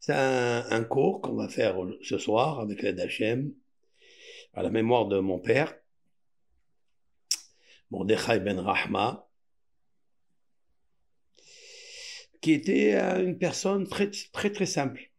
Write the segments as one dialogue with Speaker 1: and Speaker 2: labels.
Speaker 1: C'est un cours qu'on va faire ce soir avec l'aide d'Hachem, à la mémoire de mon père, Mordechai Ben Rahma, qui était une personne très, très, très simple.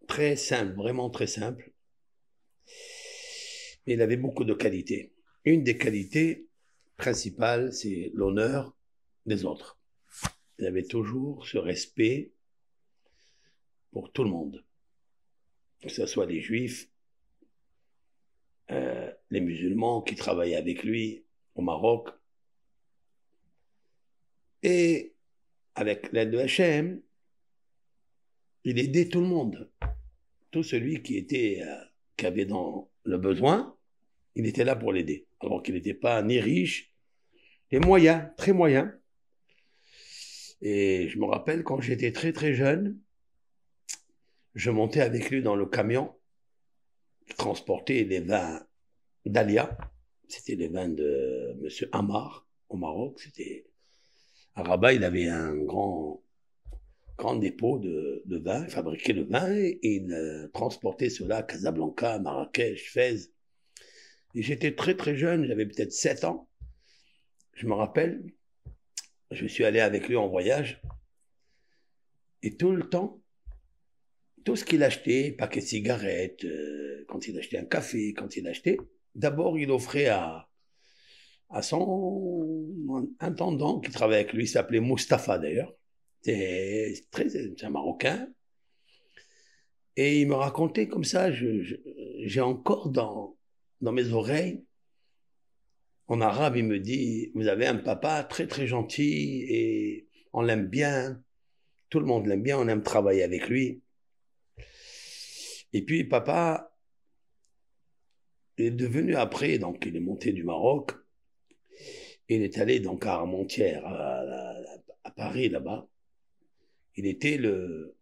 Speaker 1: Très simple, vraiment très simple. Mais il avait beaucoup de qualités. Une des qualités principales, c'est l'honneur des autres. Il avait toujours ce respect pour tout le monde, que ce soit les juifs, les musulmans qui travaillaient avec lui au Maroc. Et avec l'aide de Hachem, il aidait tout le monde. Tout celui qui avait dans le besoin, il était là pour l'aider. Alors qu'il n'était pas ni riche, ni moyen, très moyen. Et je me rappelle quand j'étais très très jeune, je montais avec lui dans le camion qui transportait les vins d'Alia. C'était les vins de Monsieur Amar au Maroc. C'était à Rabat, il avait un grand dépôt de vin, il fabriquait le vin et il transportait cela à Casablanca, Marrakech, Fès. Et j'étais très très jeune, j'avais peut-être 7 ans. Je me rappelle, je suis allé avec lui en voyage et tout le temps, tout ce qu'il achetait, paquet de cigarettes, quand il achetait un café, quand il achetait, d'abord il offrait à son intendant qui travaillait avec lui, il s'appelait Mustapha d'ailleurs. C'est un Marocain. Et il me racontait comme ça, j'ai encore dans mes oreilles, en arabe, il me dit, vous avez un papa très très gentil et on l'aime bien, tout le monde l'aime bien, on aime travailler avec lui. Et puis papa est devenu après, donc il est monté du Maroc, il est allé donc à Armentières, à Paris là-bas. Il était le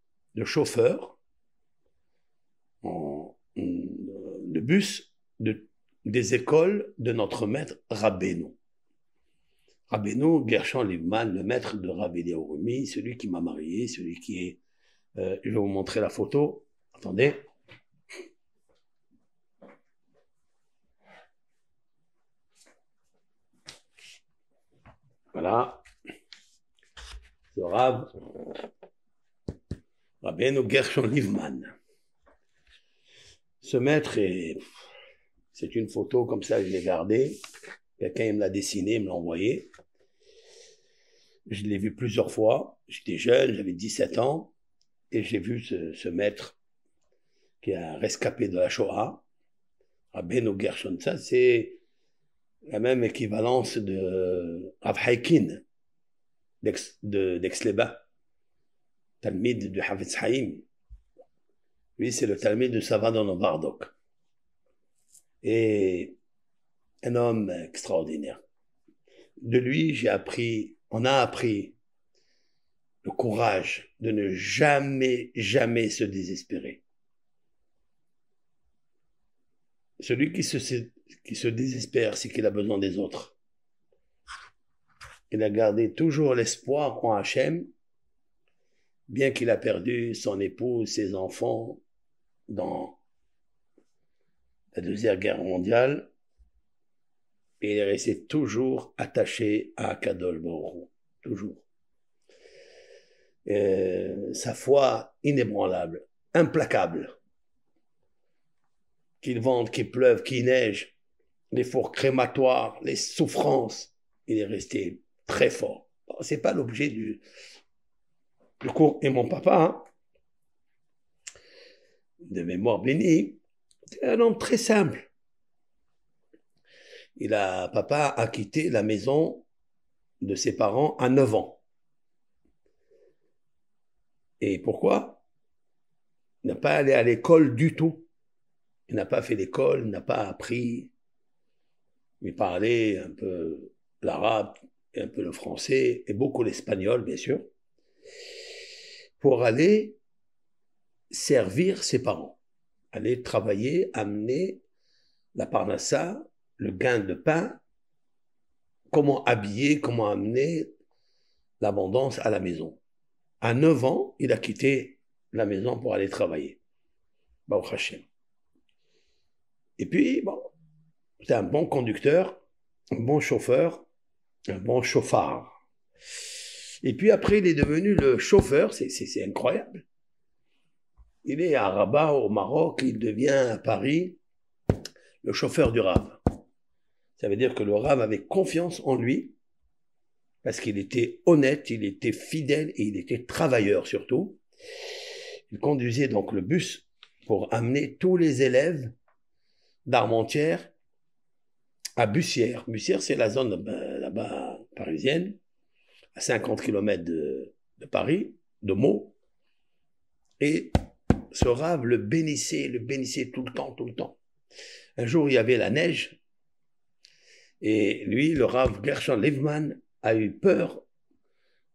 Speaker 1: chauffeur de bus des écoles de notre maître Rabbeinu. Rabbeinu, Gershon Livman, le maître de Rabbi Rumi, celui qui m'a marié, celui qui est... je vais vous montrer la photo. Attendez. Voilà. Ce Rav, Rabbeinu Gershon Livman. Ce maître, c'est une photo comme ça, je l'ai gardée. Quelqu'un me l'a dessinée, me l'a envoyé. Je l'ai vu plusieurs fois. J'étais jeune, j'avais 17 ans. Et j'ai vu ce maître qui est un rescapé de la Shoah. Rabbeinu Gershon, ça c'est la même équivalence de Rav Haikin d'Aix-les-Bains, Talmid du Havetz Haïm. Lui, c'est le Talmid de Savadon Novardok. Et un homme extraordinaire. De lui, on a appris le courage de ne jamais, jamais se désespérer. Celui qui se désespère, c'est qu'il a besoin des autres. Il a gardé toujours l'espoir en Hachem, bien qu'il a perdu son épouse, ses enfants dans la Deuxième Guerre mondiale, et il est resté toujours attaché à Kadol Borou, toujours. Sa foi inébranlable, implacable. Qu'il vente, qu'il pleuve, qu'il neige, les fours crématoires, les souffrances, il est resté très fort. C'est pas l'objet du cours. Et mon papa, hein, de mémoire bénie, c'est un homme très simple. Papa a quitté la maison de ses parents à 9 ans. Et pourquoi? Il n'a pas allé à l'école du tout. Il n'a pas fait l'école, il n'a pas appris. Il parlait un peu l'arabe, et un peu le français, et beaucoup l'espagnol, bien sûr, pour aller servir ses parents, aller travailler, amener la parnassa, le gain de pain, comment habiller, comment amener l'abondance à la maison. À 9 ans, il a quitté la maison pour aller travailler. Baruch Hashem. Et puis, bon, c'est un bon conducteur, un bon chauffeur, un bon chauffard. Et puis après, il est devenu le chauffeur, c'est incroyable. Il est à Rabat, au Maroc, il devient à Paris le chauffeur du Rav. Ça veut dire que le Rav avait confiance en lui, parce qu'il était honnête, il était fidèle et il était travailleur surtout. Il conduisait donc le bus pour amener tous les élèves d'Armentières à Bussière. Bussière, c'est la zone là-bas parisienne, à 50 km de Paris, de Meaux. Et ce Rav le bénissait tout le temps, tout le temps. Un jour, il y avait la neige, et lui, le Rav Gershon Levman, a eu peur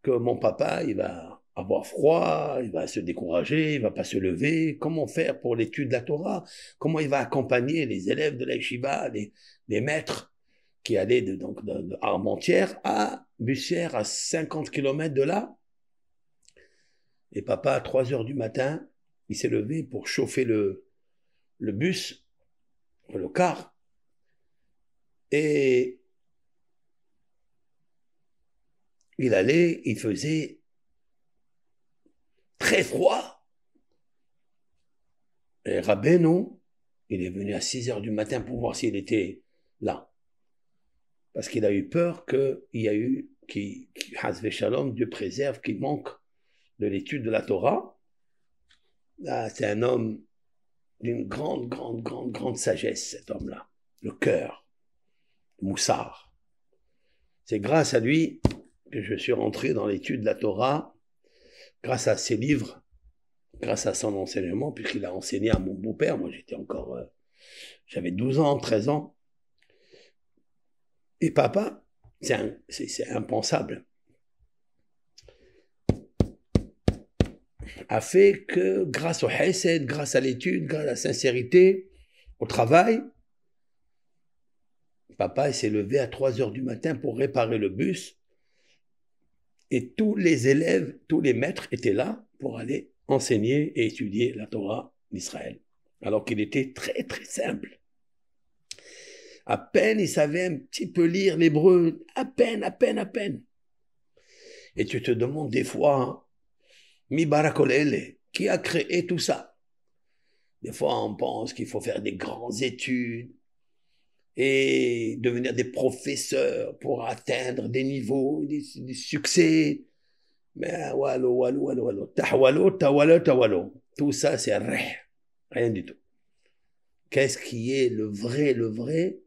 Speaker 1: que mon papa, il va avoir froid, il va se décourager, il va pas se lever. Comment faire pour l'étude de la Torah? Comment il va accompagner les élèves de la yeshiva, les maîtres qui allaient de Armentières à Bussière, à 50 km de là? Et papa, à 3 heures du matin, il s'est levé pour chauffer le bus, le car, et il faisait très froid. Et Rabbeinu, il est venu à 6 heures du matin pour voir s'il était là. Parce qu'il a eu peur qu'il y a eu, Hazve Shalom, Dieu préserve, qu'il manque de l'étude de la Torah. Là, c'est un homme d'une grande sagesse, cet homme-là. Le cœur, le moussard. C'est grâce à lui que je suis rentré dans l'étude de la Torah, grâce à ses livres, grâce à son enseignement, puisqu'il a enseigné à mon beau-père. Moi, j'étais encore, j'avais 12 ans, 13 ans. Et papa, c'est impensable, a fait que grâce au hesed, grâce à l'étude, grâce à la sincérité, au travail, papa s'est levé à 3 heures du matin pour réparer le bus, et tous les élèves, tous les maîtres étaient là pour aller enseigner et étudier la Torah d'Israël. Alors qu'il était très simple. À peine il savait un petit peu lire l'hébreu, à peine. Et tu te demandes des fois, Mi Barakolele, qui a créé tout ça? Des fois on pense qu'il faut faire des grandes études et devenir des professeurs pour atteindre des niveaux, des succès. Mais tawalo. Tout ça, c'est rien du tout. Qu'est-ce qui est le vrai?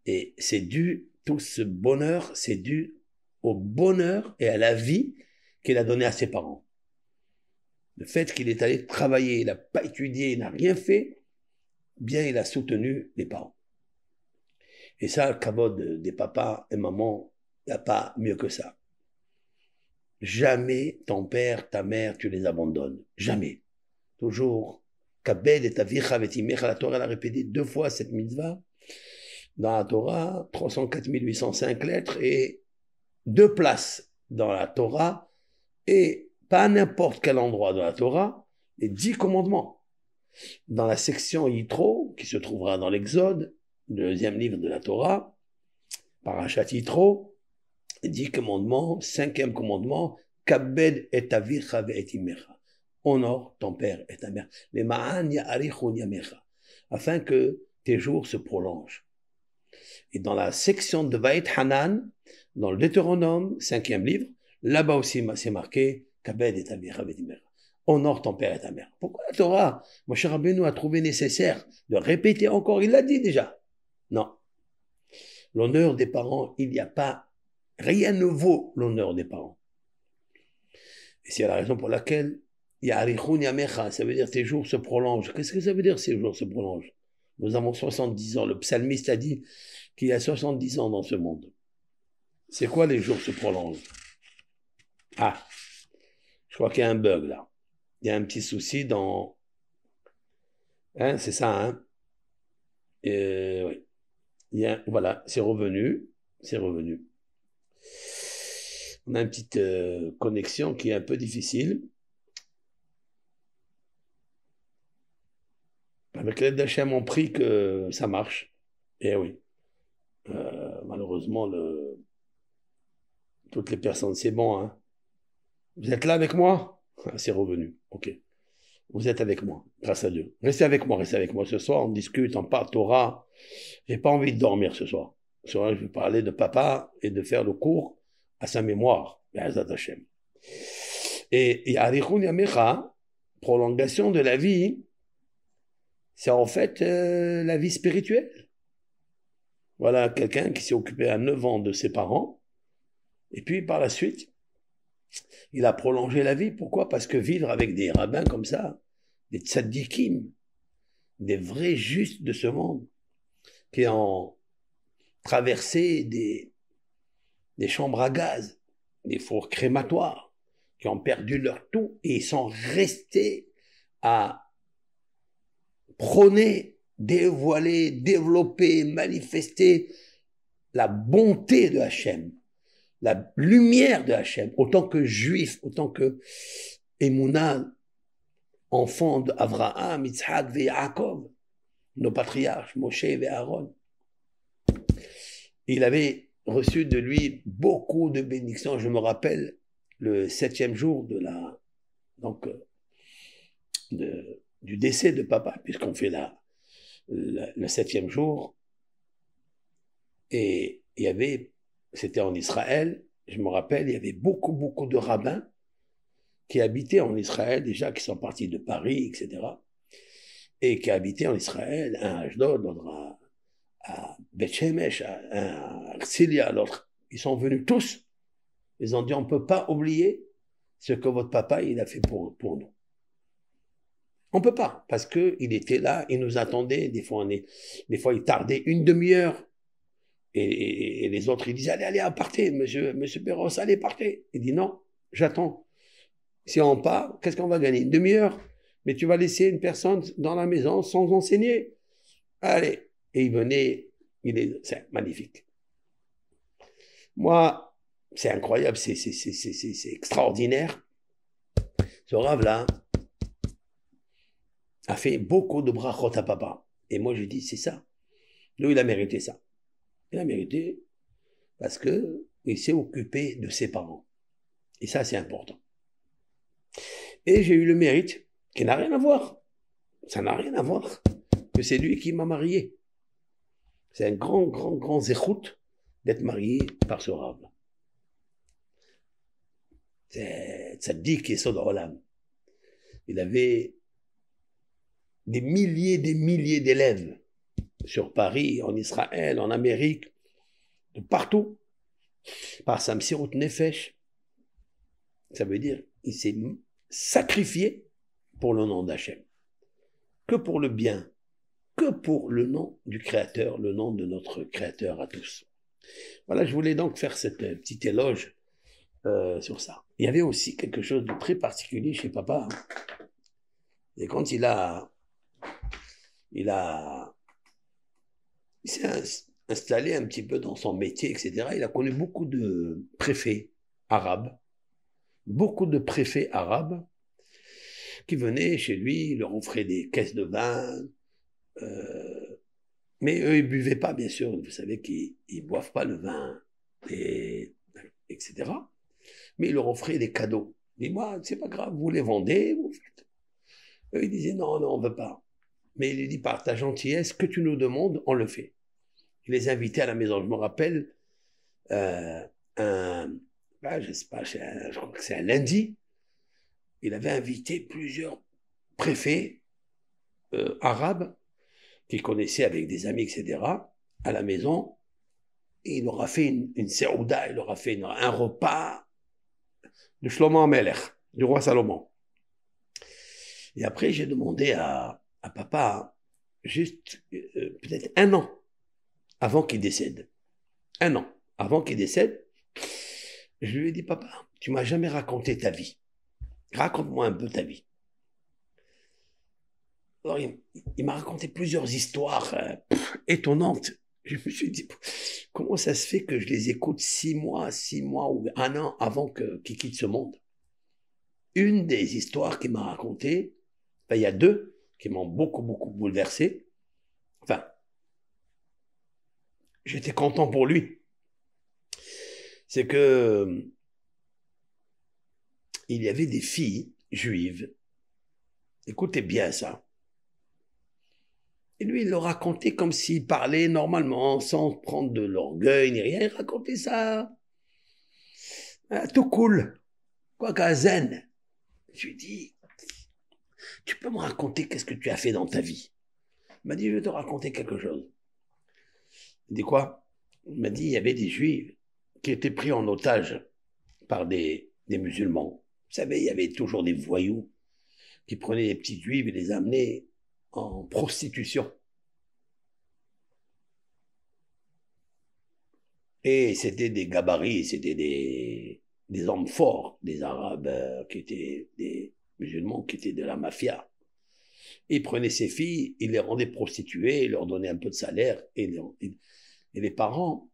Speaker 1: Et c'est dû, tout ce bonheur, c'est dû au bonheur et à la vie qu'il a donné à ses parents. Le fait qu'il est allé travailler, il n'a pas étudié, il n'a rien fait, bien il a soutenu les parents. Et ça, le kavod des papas et mamans, il n'y a pas mieux que ça. Jamais ton père, ta mère, tu les abandonnes. Jamais. Toujours. Kabed et tavicha vetimecha, la Torah l'a répété 2 fois cette mitzvah. Dans la Torah, 304 805 lettres et 2 places dans la Torah et pas à n'importe quel endroit de la Torah, les 10 commandements. Dans la section Yitro, qui se trouvera dans l'Exode, le 2e livre de la Torah, Parashat Yitro, 10 commandements, 5e commandement, Kabed et avicha ve'etimecha. Honore ton père et ta mère. Les ma'an ya'arichun yamecha. Afin que tes jours se prolongent. Et dans la section de Vaït Hanan, dans le Deutéronome, 5e livre, là-bas aussi c'est marqué Kabed et avicha ve'etimecha. Honore ton père et ta mère. Pourquoi la Torah, Moshe Rabbeinu a trouvé nécessaire de répéter encore? Il l'a dit déjà. Non. L'honneur des parents, il n'y a pas, rien ne vaut l'honneur des parents. Et c'est la raison pour laquelle Ya'arichun yamecha, ça veut dire tes jours se prolongent. Qu'est-ce que ça veut dire ces jours se prolongent? Nous avons 70 ans. Le psalmiste a dit qu'il y a 70 ans dans ce monde. C'est quoi les jours se prolongent? Ah, je crois qu'il y a un bug là. Il y a un petit souci dans... Hein, c'est ça, hein? Oui. Voilà, c'est revenu. On a une petite connexion qui est un peu difficile. Avec l'aide d'Hachem, on prie que ça marche. Et oui, malheureusement, toutes les personnes, c'est bon, hein. Vous êtes là avec moi? Ah, c'est revenu, ok. Vous êtes avec moi, grâce à Dieu. Restez avec moi ce soir, on discute, on parle Torah. J'ai pas envie de dormir ce soir. Ce soir, je vais parler de papa et de faire le cours à sa mémoire, Be'ezrat Hashem. Et Arichun Yamecha, prolongation de la vie, c'est en fait la vie spirituelle. Voilà quelqu'un qui s'est occupé à 9 ans de ses parents, et puis par la suite, il a prolongé la vie. Pourquoi? Parce que vivre avec des rabbins comme ça, des tzaddikim, des vrais justes de ce monde, qui ont traversé des chambres à gaz, des fours crématoires, qui ont perdu leur tout et ils sont restés à prôner, dévoiler, développer, manifester la bonté de Hachem, la lumière de Hachem, autant que juif, autant que Emouna, enfant d'Abraham, Yitzhak et Yaakov, nos patriarches, Moshe et Aaron. Il avait reçu de lui beaucoup de bénédictions. Je me rappelle le 7e jour du décès de papa, puisqu'on fait le 7e jour. Et c'était en Israël, je me rappelle, il y avait beaucoup de rabbins qui habitaient en Israël, déjà qui sont partis de Paris, etc. Et qui habitaient en Israël, un à Ashdod, l'autre à Beth Shemesh, à Herzliya, l'autre. Ils sont venus tous. Ils ont dit, on ne peut pas oublier ce que votre papa, il a fait pour nous. On ne peut pas, parce qu'il était là, il nous attendait, des fois il tardait une demi-heure, et les autres, ils disaient, allez, partez, monsieur Perros, allez, partez. Il dit, non, j'attends. Si on part, qu'est-ce qu'on va gagner? Une demi-heure? Mais tu vas laisser une personne dans la maison sans enseigner. Allez. Et il venait, c'est magnifique. Moi, c'est incroyable, c'est extraordinaire. Ce Rav-là a fait beaucoup de brachot à papa. Et moi, je dis, c'est ça. Lui, il a mérité ça. Il a mérité parce qu'il s'est occupé de ses parents. Et ça, c'est important. Et j'ai eu le mérite, qui n'a rien à voir. Ça n'a rien à voir. Que c'est lui qui m'a marié. C'est un grand zéchout d'être marié par ce Rav. C'est tzaddik yesod olam. Il avait des milliers d'élèves sur Paris, en Israël, en Amérique, de partout, par sa msirut nefesh. Ça veut dire il s'est sacrifié pour le nom d'Hachem. Que pour le bien, que pour le nom du Créateur, le nom de notre Créateur à tous. Voilà, je voulais donc faire cette petite éloge sur ça. Il y avait aussi quelque chose de très particulier chez papa. Et quand il s'est installé un petit peu dans son métier, etc., il a connu beaucoup de préfets arabes, qui venaient chez lui, il leur offraient des caisses de vin, mais eux, ils buvaient pas, bien sûr. Vous savez qu'ils boivent pas le vin, etc. Mais ils leur offraient des cadeaux. Dis-moi, c'est pas grave, vous les vendez, vous faites. Eux, ils disaient non, on veut pas. Mais il lui dit, par ta gentillesse, que tu nous demandes, on le fait. Il les invitait à la maison. Je me rappelle, je sais pas, je crois que c'est un lundi, il avait invité plusieurs préfets arabes qu'il connaissait avec des amis, etc., à la maison. Et il leur a fait une seouda, il leur a fait un repas de Shlomo HaMelech, du roi Salomon. Et après, j'ai demandé à papa, juste peut-être un an avant qu'il décède. Un an avant qu'il décède, je lui ai dit, papa, tu m'as jamais raconté ta vie. Raconte-moi un peu ta vie. Alors, il m'a raconté plusieurs histoires étonnantes. Je me suis dit, comment ça se fait que je les écoute 6 mois ou un an avant qu'il quitte ce monde? Une des histoires qu'il m'a racontées, il y a 2 qui m'ont beaucoup, beaucoup bouleversé. Enfin, j'étais content pour lui. C'est que il y avait des filles juives. Écoutez bien ça. Et lui, il le racontait comme s'il parlait normalement, sans prendre de l'orgueil ni rien. Il racontait ça tout cool, quoi qu'à zen. Je lui dis, tu peux me raconter qu'est-ce que tu as fait dans ta vie? Il m'a dit, je vais te raconter quelque chose. Il dit quoi? Il m'a dit, il y avait des juifs qui étaient pris en otage par des musulmans. Vous savez, il y avait toujours des voyous qui prenaient les petites juives et les amenaient en prostitution. Et c'était des gabarits, c'était des hommes forts, des Arabes qui étaient des musulmans, qui étaient de la mafia. Ils prenaient ces filles, ils les rendaient prostituées, ils leur donnaient un peu de salaire, et les parents,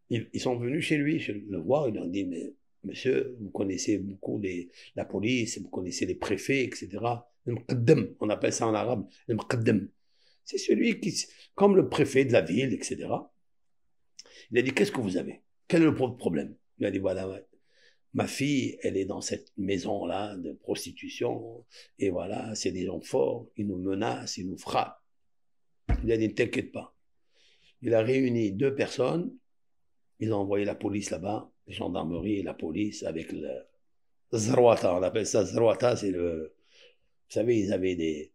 Speaker 1: ils sont venus chez lui, le voir, ils lui ont dit, mais monsieur, vous connaissez beaucoup la police, vous connaissez les préfets, etc. On appelle ça en arabe, le mqaddam. C'est celui qui, comme le préfet de la ville, etc. Il a dit, qu'est-ce que vous avez? Quel est le problème? Il a dit, voilà, ouais. Ma fille, elle est dans cette maison-là de prostitution, et voilà, c'est des gens forts, ils nous menacent, ils nous frappent. Il a dit, ne t'inquiète pas. Il a réuni 2 personnes, ils ont envoyé la police là-bas, la gendarmerie et la police avec le Zrouata, on appelle ça Zrouata, c'est le... Vous savez, ils avaient des...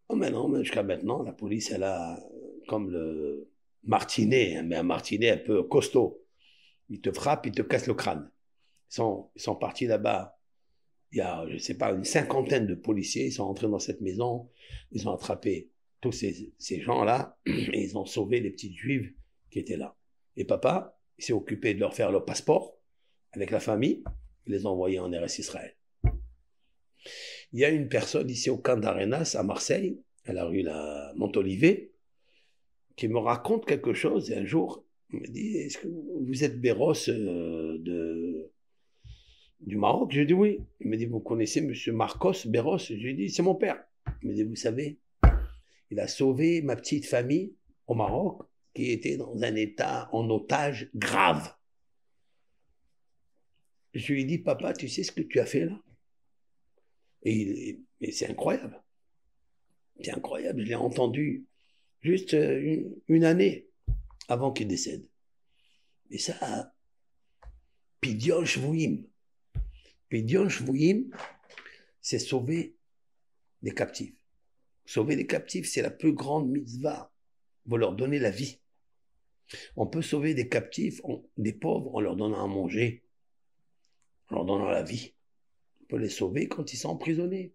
Speaker 1: Oh mais non, mais jusqu'à maintenant, la police, elle a comme le martinet, mais un martinet un peu costaud. Ils te frappent, ils te cassent le crâne. Ils sont partis là-bas. Il y a, je ne sais pas, une 50aine de policiers. Ils sont entrés dans cette maison. Ils ont attrapé tous ces gens-là et ils ont sauvé les petites juives qui étaient là. Et papa, il s'est occupé de leur faire le passeport avec la famille. Il les a envoyés en RS Israël. Il y a une personne ici au camp d'Arenas à Marseille, à la rue Montolivet, qui me raconte quelque chose. Et un jour, il me dit, est-ce que vous êtes Béros du Maroc? Je lui ai dit oui. Il me dit, vous connaissez monsieur Marcos Béros? Je lui ai dit, c'est mon père. Il me dit, vous savez, il a sauvé ma petite famille au Maroc qui était dans un état en otage grave. Je lui ai dit, papa, tu sais ce que tu as fait là? Et c'est incroyable. C'est incroyable, je l'ai entendu juste une année avant qu'il décède. Mais ça, Pidyon Shvouim. Pidyon Shvouim, c'est sauver des captifs. Sauver des captifs, c'est la plus grande mitzvah. Vous leur donnez la vie. On peut sauver des captifs, des pauvres, en leur donnant à manger, en leur donnant la vie. On peut les sauver quand ils sont emprisonnés.